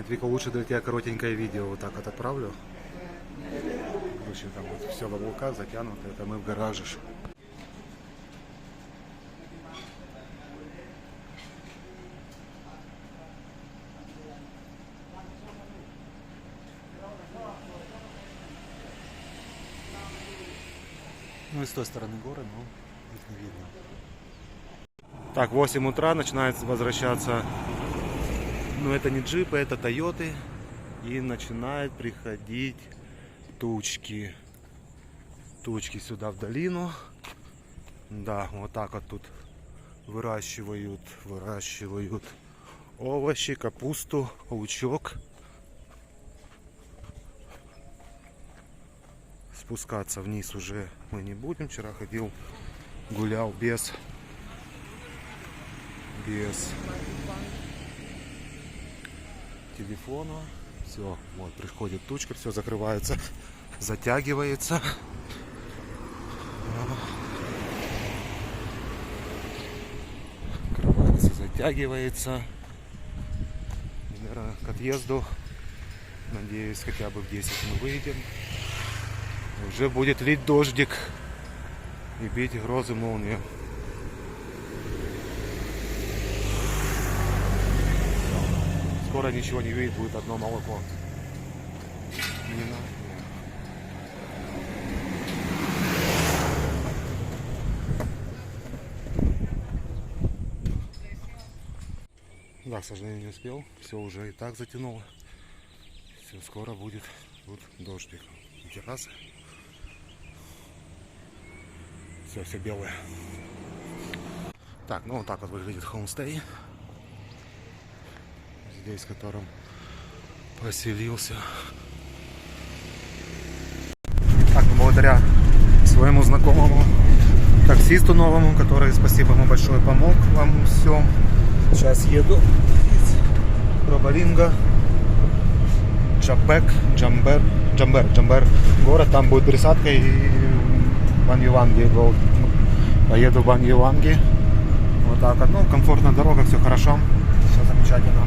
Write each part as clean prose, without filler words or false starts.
Нет, Вика, лучше для тебя коротенькое видео вот так вот отправлю. Короче, там вот все в облаках затянуто, это мы в гараже. Ну и с той стороны горы, но их не видно. Так, 8 утра начинает возвращаться, ну это не джипы, это Тойоты. И начинают приходить тучки. Тучки сюда в долину. Да, вот так вот тут выращивают овощи, капусту, лучок. Спускаться вниз уже мы не будем. Вчера ходил, гулял без телефона. Все, вот приходит тучка, все закрывается, затягивается. Закрывается, затягивается. Наверное, к отъезду, надеюсь, хотя бы в 10 мы выйдем. Уже будет лить дождик и бить грозы, молнии. Скоро ничего не видит, будет одно молоко. Не надо. Да, к сожалению, не успел. Все уже и так затянуло. Все, скоро будет дождик. Террасы. Все белое. Так, ну вот так вот выглядит хоумстей. Здесь, в котором поселился. Так, благодаря своему знакомому таксисту новому, который, спасибо ему большое, помог вам всем. Сейчас еду из Пробалинга, Джамбер город, там будет пересадка и Баньюанги. Поеду в Баньюанги. Вот так вот, ну, комфортная дорога, все хорошо, все замечательно.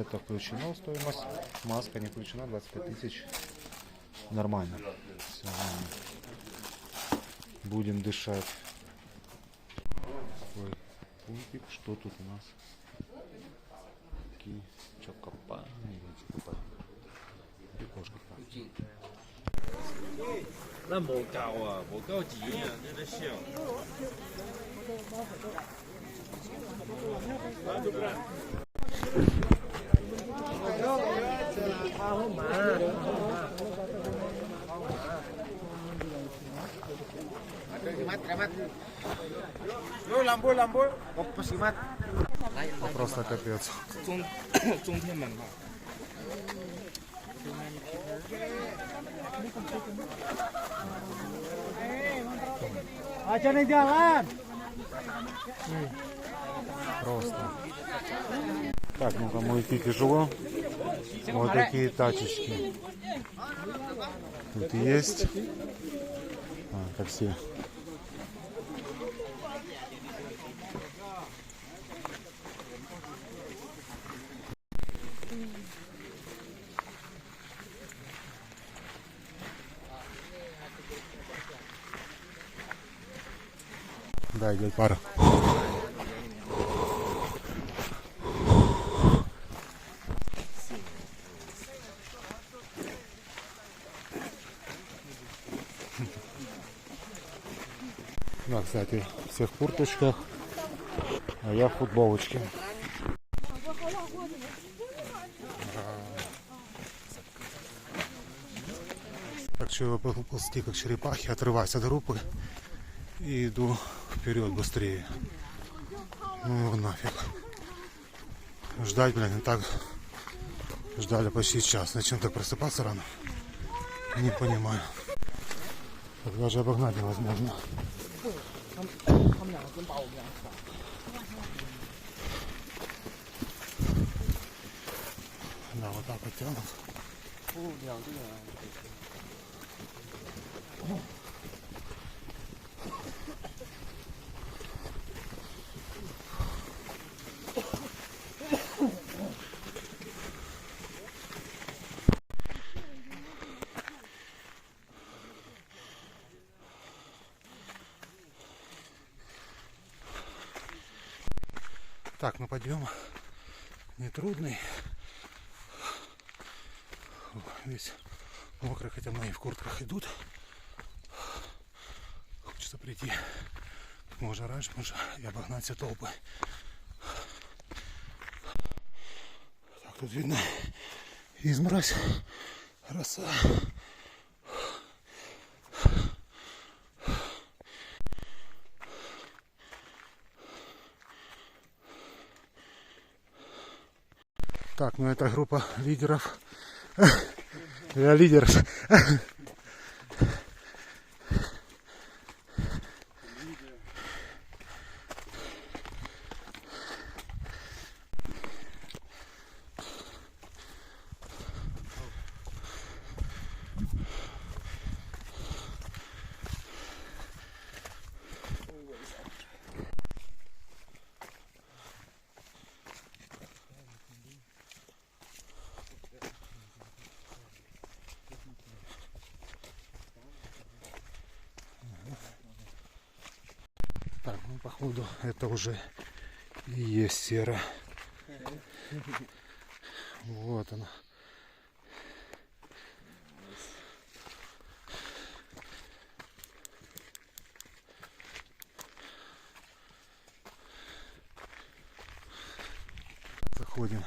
Это включено в стоимость. Маска не включена, 25 тысяч. Нормально. Все, будем дышать. Такой пунктик. Что тут у нас? Такие чокопа. И кошка. 咱冇夠啊，冇夠錢啊，呢啲笑。Просто капец. 中天文化。 А что не делаем? Просто. Так, ну кому идти тяжело. Вот такие тачечки. Тут есть. Такси. Да, идет пара. Да, кстати, всех в курточках, а я в футболочке. Так что я ползти как черепахи, отрываюсь от группы и иду вперед быстрее. Ну его нафиг. Ждать, блин, и так ждали почти час. Зачем так просыпаться рано? Не понимаю. Так даже обогнать невозможно. Да, вот так вот тянут. Так, ну подъем нетрудный. Весь мокрый, хотя мои в куртках идут. Хочется прийти как можно раньше, и обогнать все толпы. Так, тут видно изморозь, роса. Так, ну это группа лидеров. Я лидер. Так, ну походу это уже и есть сера. Вот она. Заходим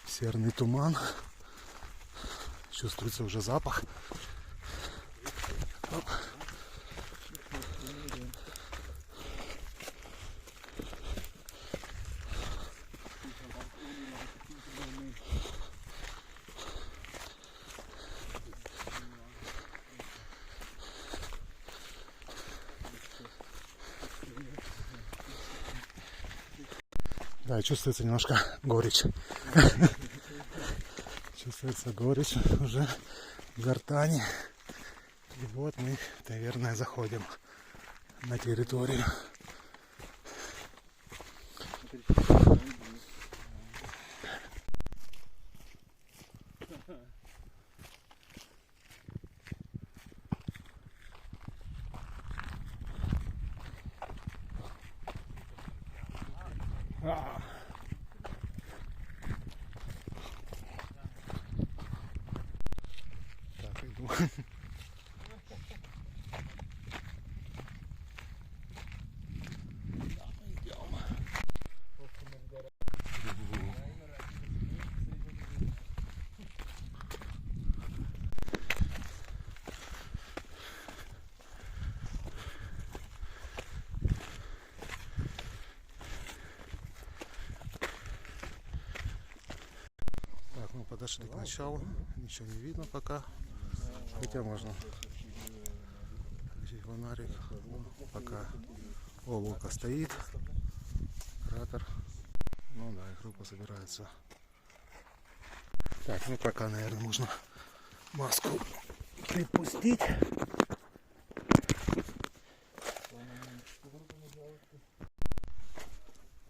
в серный туман. Чувствуется уже запах. Оп. Да, чувствуется немножко горечь. Чувствуется горечь уже в гортани. И вот мы, наверное, заходим на территорию. Так, иду. Так, мы подошли к началу, ничего не видно пока, хотя можно включить фонарик, пока облако стоит, кратер, ну да, и группа собирается. Так, ну пока, наверное, нужно маску припустить.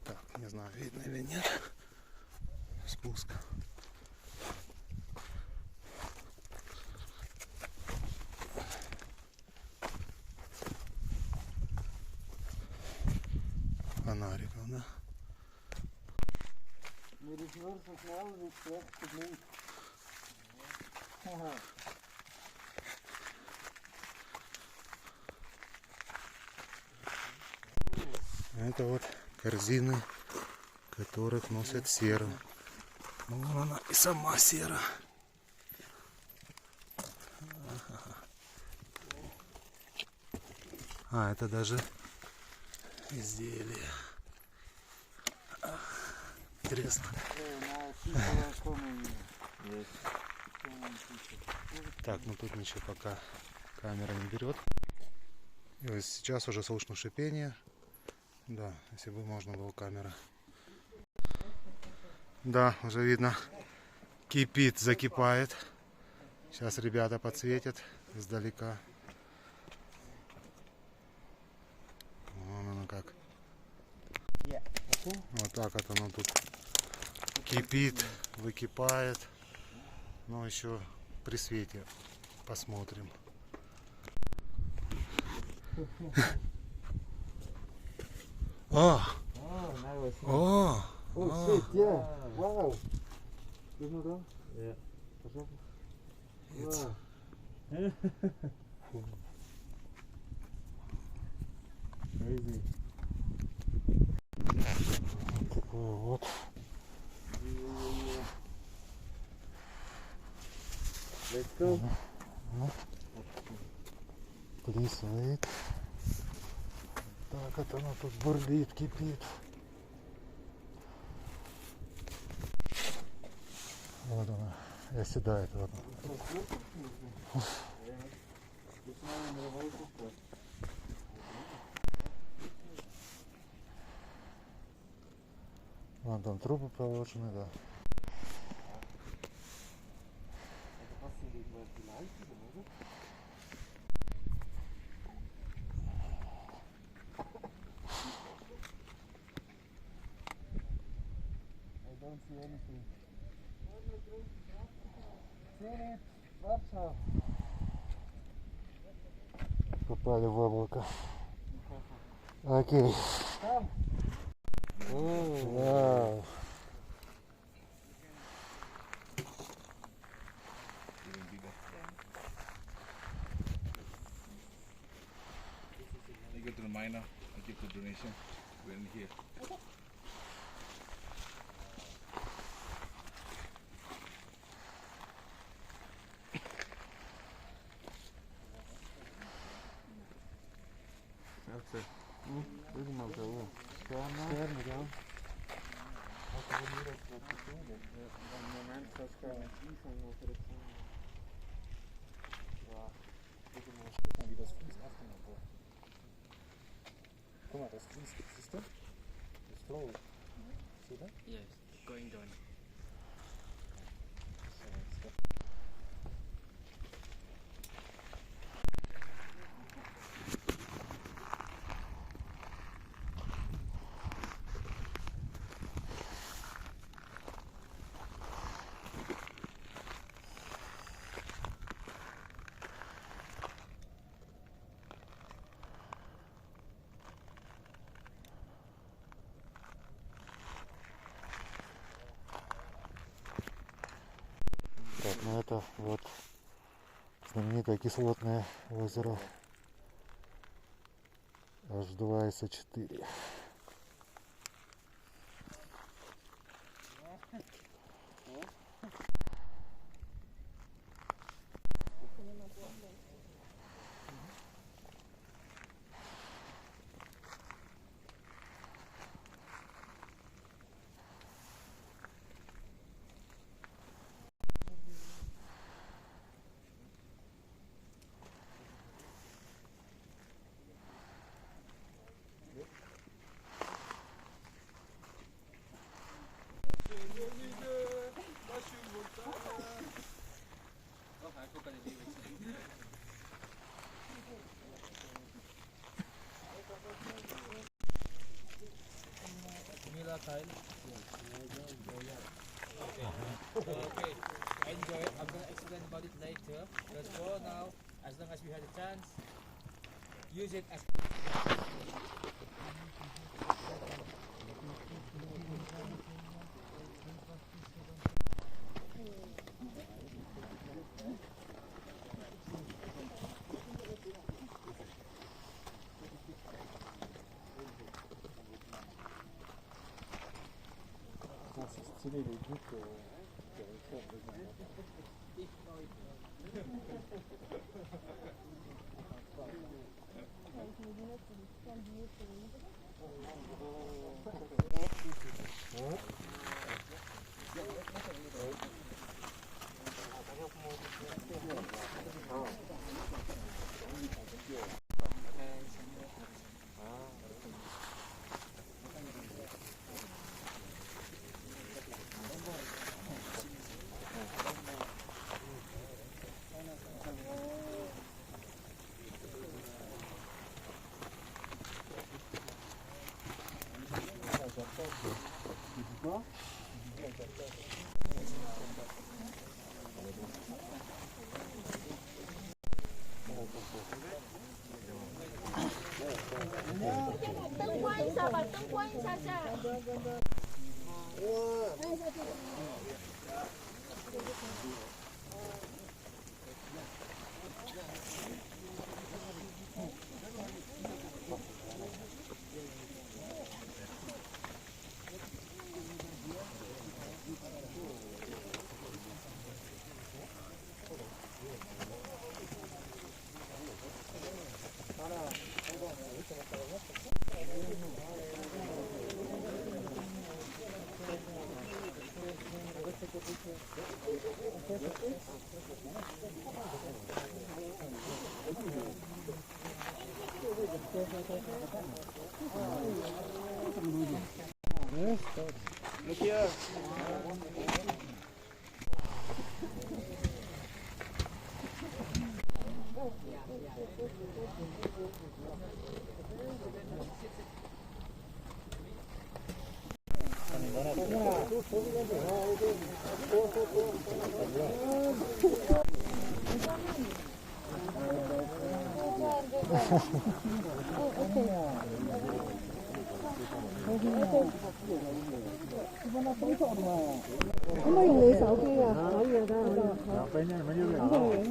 Так, не знаю, видно или нет, спуск. Фонариком, да? Moet ik wel zo snel als ik slecht gebleven. Haha. Это вот корзины, которых носят серу. Ну, она и сама сера. А, это даже изделие. Интересно. Nou, zie je wel komen hier. Так, ну тут ничего пока камера не берет. И вот сейчас уже слышно шипение. Да, если бы можно было камера. Да, уже видно. Кипит, закипает. Сейчас ребята подсветят издалека. Вон оно как. Вот так вот оно тут кипит, выкипает. Но еще при свете посмотрим. О! О! Oh shit, yeah. Wow. Doe maar dan. Ja. Pas op. It's- Crazy. Такое вот. Let's go. Плясает. Так, это оно тут бурлит, кипит. Вот она. И оседает вот. Вон там трубы проложены, да. I don't see anything. See it? Warschau. Попали в облако. Окей. Там. Вау. I get the reminder, I give the donation when here. Doe maar zo. Schermen, ja. Als we hier ook wat doen, dan moment dat schermen die van over het ja, guck mal, wie das Fließ aufgenommen wird. Guck mal, das Fließ, siehst du? Das Flow. See that? Yes, going down. So, it's got Так, ну это вот знаменитое кислотное озеро H2SO4. Okay, enjoy it. I'm gonna explain about it later. But for now, as long as we had a chance, use it as. C'est stylé les boucles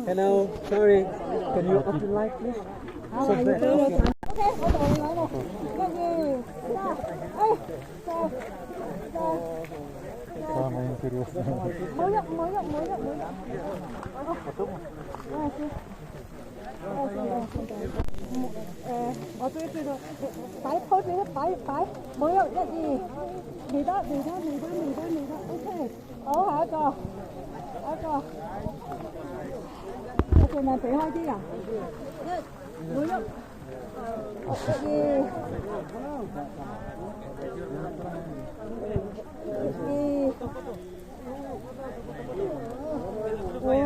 Hello, sorry. Can you off the light, please? Самое интересное. Phải thôi đi, phải mỗi lần cái gì gì đó ok hả cô ok này phải thôi chứ à mỗi lần cái gì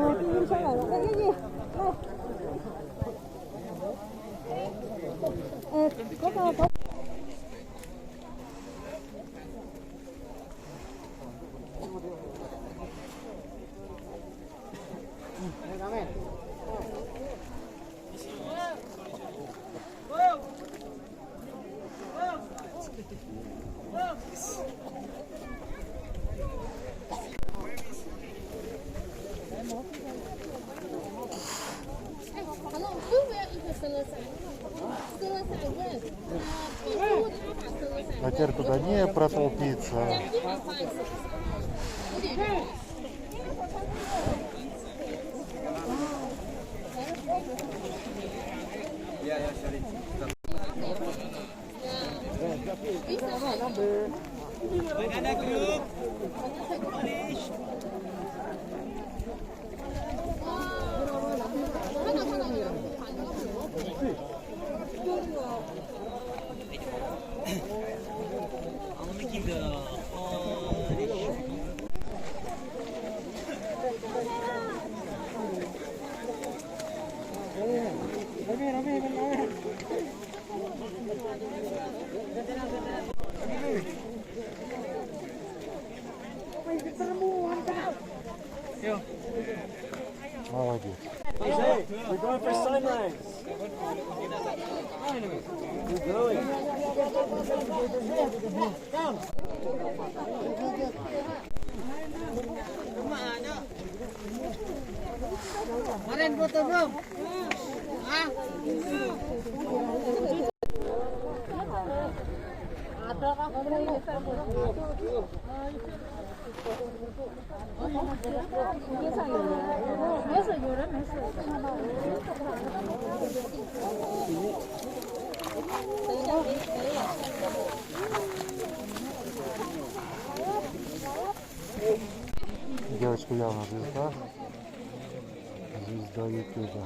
cái sao lại cái gì có Hello, who will eat the solar side? Solar side, yes. People have a solar side. А теперь туда не протолпиться. People find it. Молодец. We're going for sunrise. We're going. Kemarin foto belum? Ada kah? Biasa jualan Девочка явно звезда. Звезда Ютуба.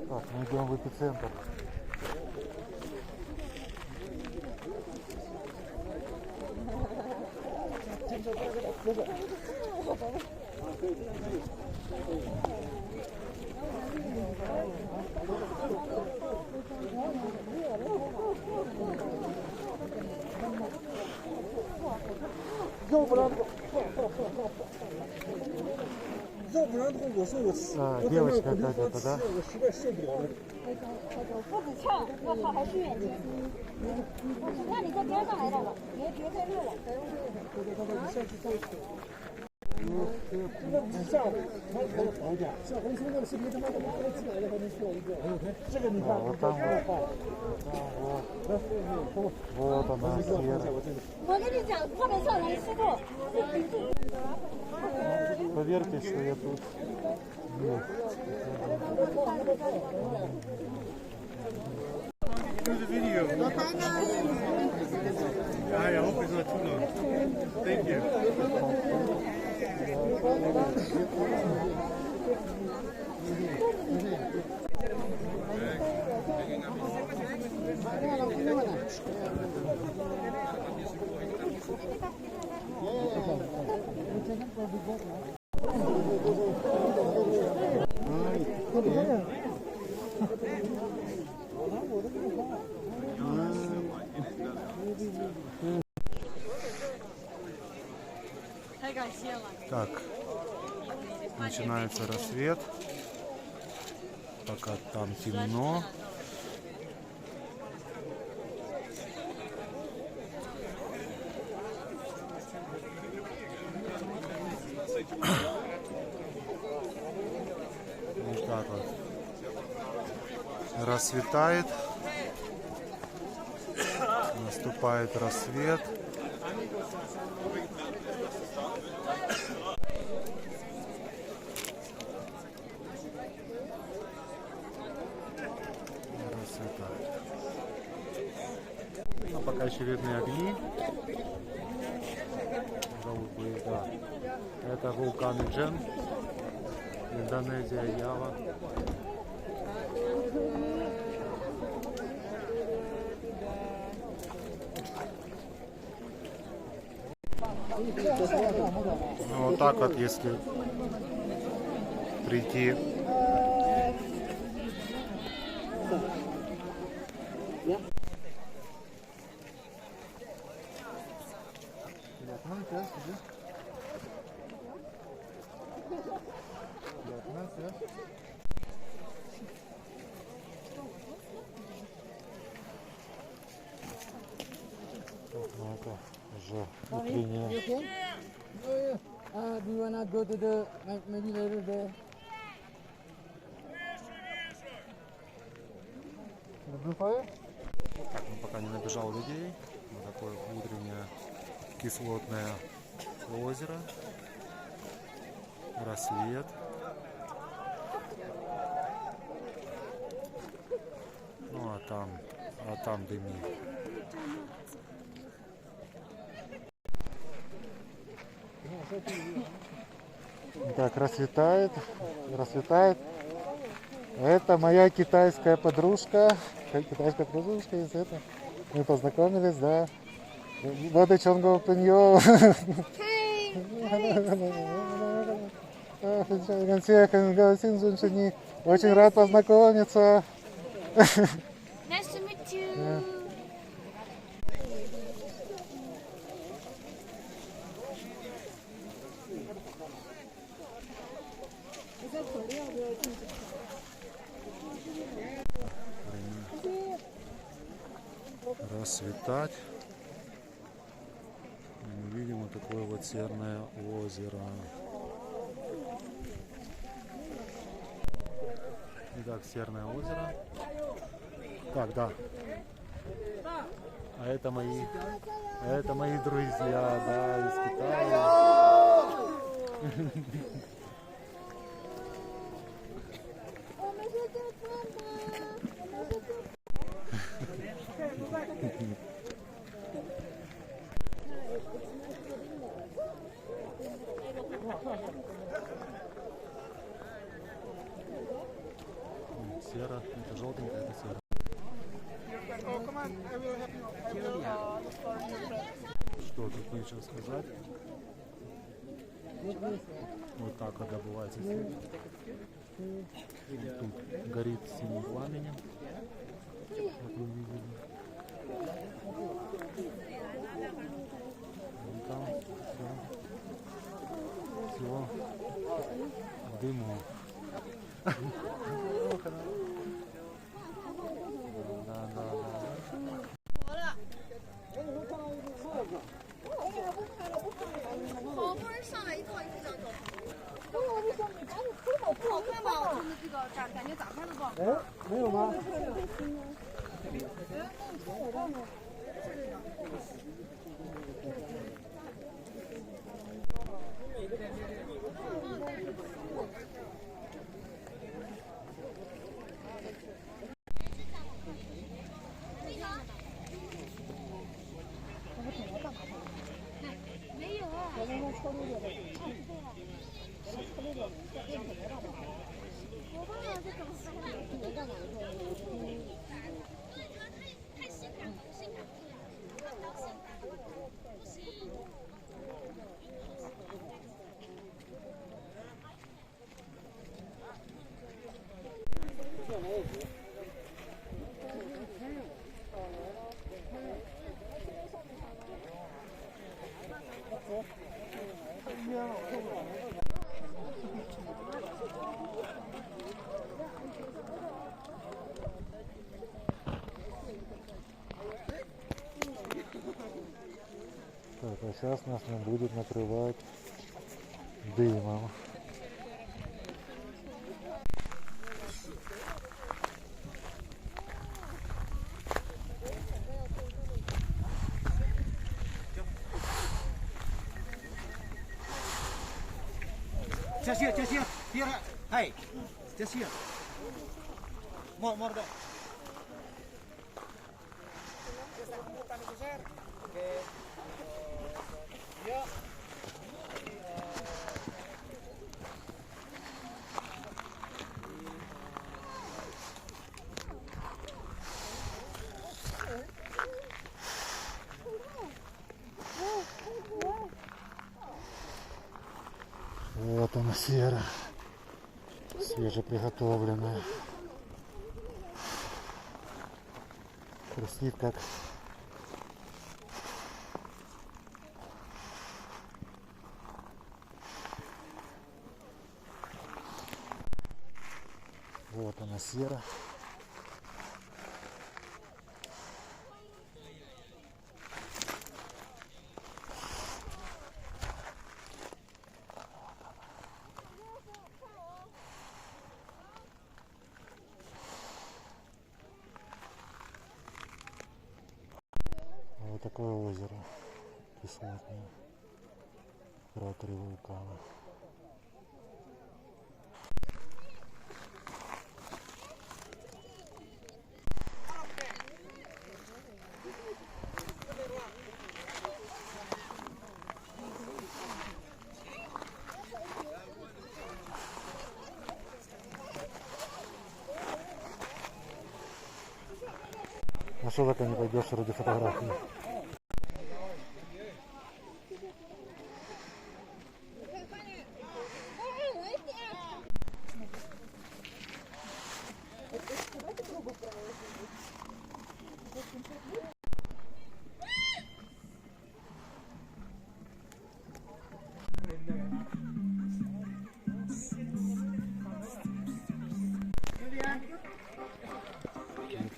Так, мы идем в эпицентр. Девочка опять это, да? 不止呛，我靠，还去眼睛。那你在边上来了，你也别太热了。Вот там вот она серая. 我跟你讲，他们上来吃过。 Поверьте, что я тут нет. I hope it's not too long. Thank you. Так, начинается рассвет, пока там темно. Вот так вот. Рассветает, наступает рассвет. Пока еще видны огни. Это вулкан Иджен, Индонезия, Ява. Ну, вот так вот, если прийти это уже утренняя. Do you wanna go to the maybe later there? Так, ну, пока не набежал людей. Вот такое утреннее кислотное озеро. Рассвет. Ну а там дымит. Так, рассветает. Это моя китайская подружка. Китайская подружка из этого. Мы познакомились, да. Вот Чонго Пеньо. Очень рад познакомиться. Nice to meet you. Рассветать. И мы видим вот такое вот серное озеро. Итак, серное озеро. Так, да. А это мои друзья, да, из Китая. Сера, это желтенькая, это сера. Что тут нечего сказать? Вот так вот добывается свет. Тут горит синим пламенем, как вы видели. Вон там все в дыму. Так, а сейчас нас не будет накрывать дымом. Just here. Hey, just here. More there. Вот она сера, свежеприготовленная. Хрустит как вот она сера. Вот такое озеро кислотное в кратере вулкана. А что так не пойдешь ради фотографии?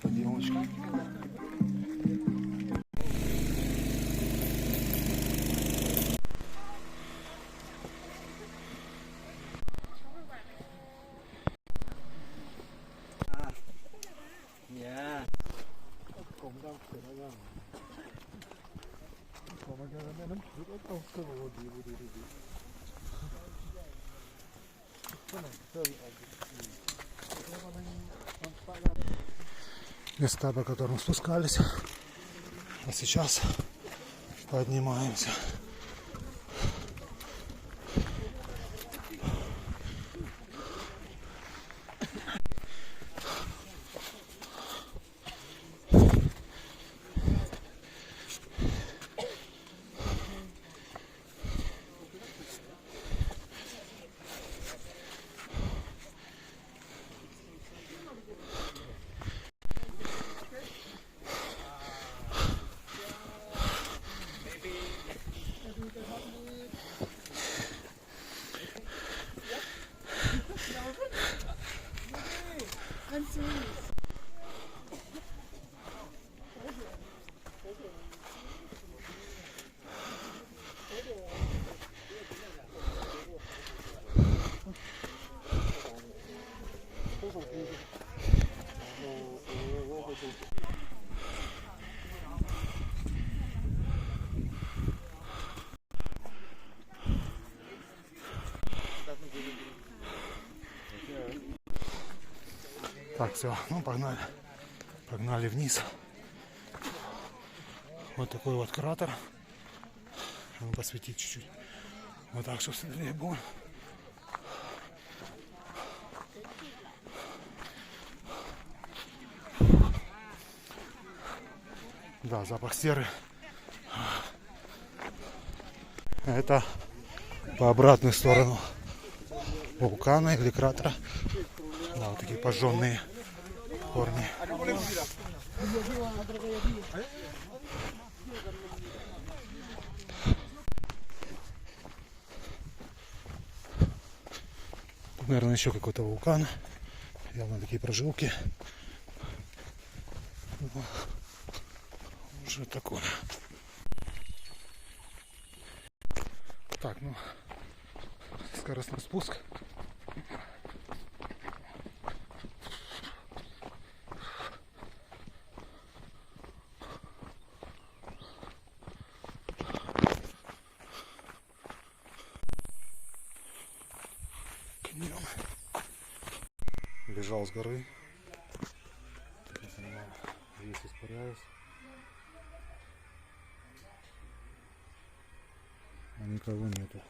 Поделочка. Yeah. Места, по которым спускались. А сейчас поднимаемся. Так, все, ну погнали. Погнали вниз. Вот такой вот кратер. Надо посветить чуть-чуть. Вот так, что светлее будет. Да, запах серы. Это по обратную сторону вулкана или кратера. Да, вот такие пожженные корни. Тут, наверное, еще какой-то вулкан. Явно такие прожилки. Уже такое. Так, ну, скоростной спуск. Бежал с горы. Весь испаряюсь. А никого нету.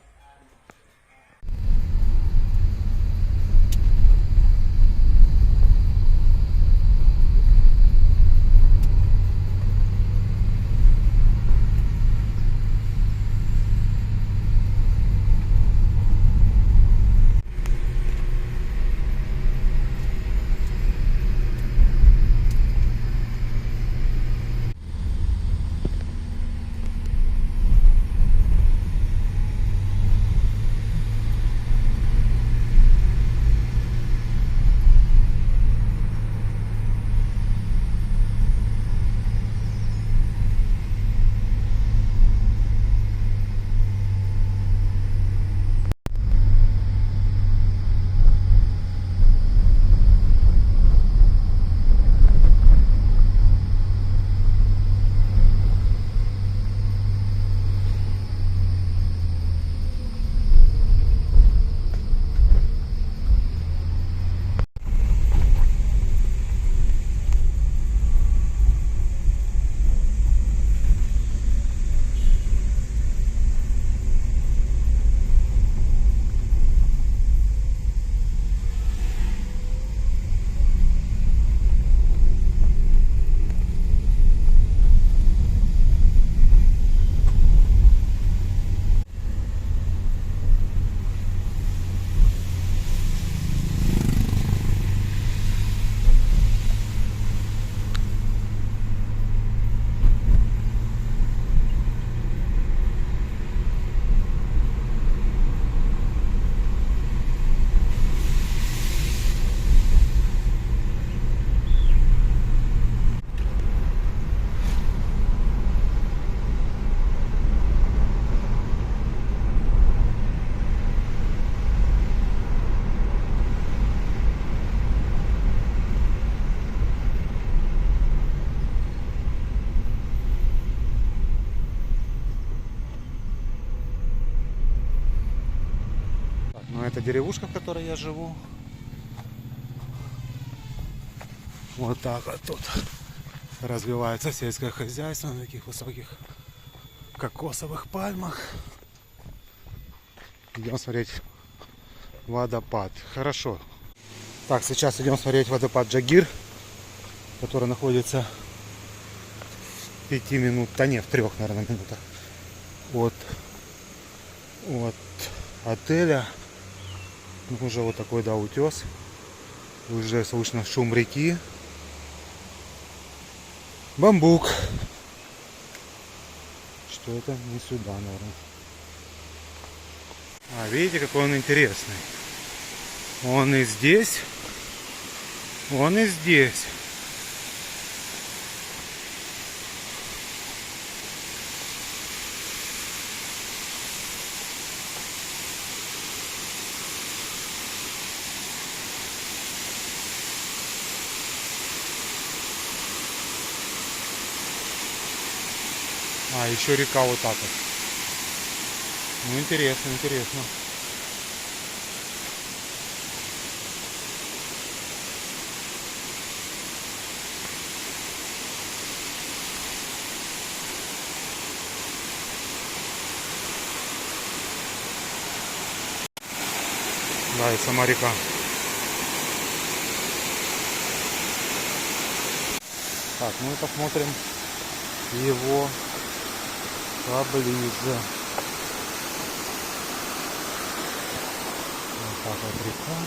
Ну, это деревушка, в которой я живу. Вот так вот тут развивается сельское хозяйство на таких высоких кокосовых пальмах. Идем смотреть водопад. Хорошо. Так, сейчас идем смотреть водопад Джагир, который находится в 5 минут, да не, в 3, наверное, минутах от отеля. Ну, уже вот такой, да, утес. Уже слышно шум реки. Бамбук. Что это? Не сюда, наверное. А, видите, какой он интересный. Он и здесь, он и здесь. А, еще река вот так вот. Ну, интересно, интересно. Да, и сама река. Так, мы посмотрим его поближе. Вот так вот река.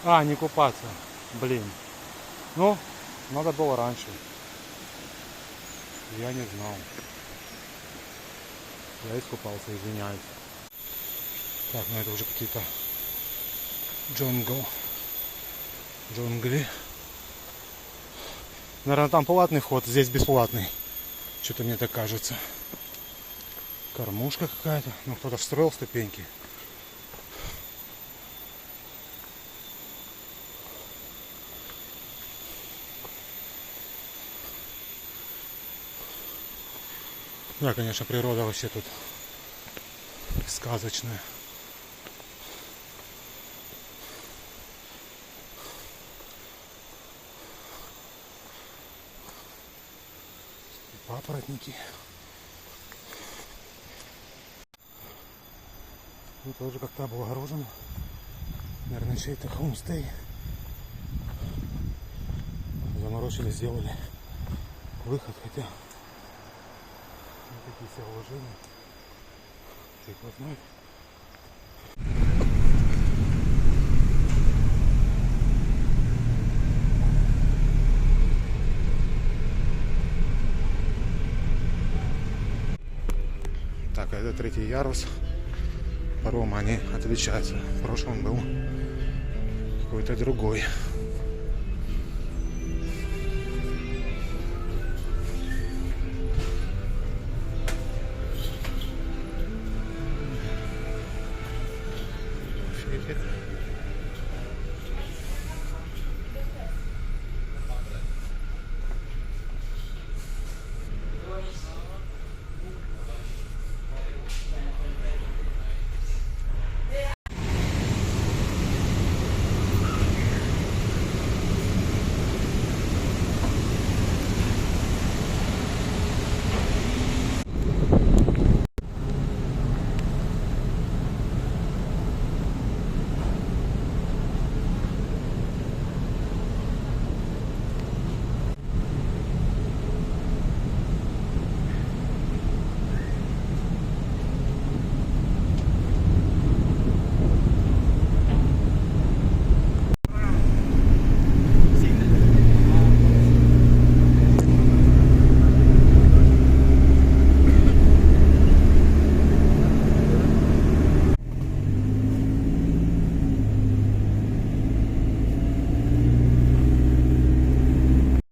А, не купаться. Блин. Ну, надо было раньше. Я не знал. Я искупался, извиняюсь. Так, ну это уже какие-то джунгли. Наверное, там платный вход, здесь бесплатный. Что-то мне так кажется. Кормушка какая-то. Ну, кто-то встроил ступеньки. Да, конечно, природа вообще тут сказочная. Папоротники. Ну, тоже как-то облагорожено. Наверное, чей-то хоумстей. Заморочили, сделали выход, хотя такие все вложения. Фиг его знает. Так, это 3-й ярус. Паромы, они отличаются. В прошлом был какой-то другой.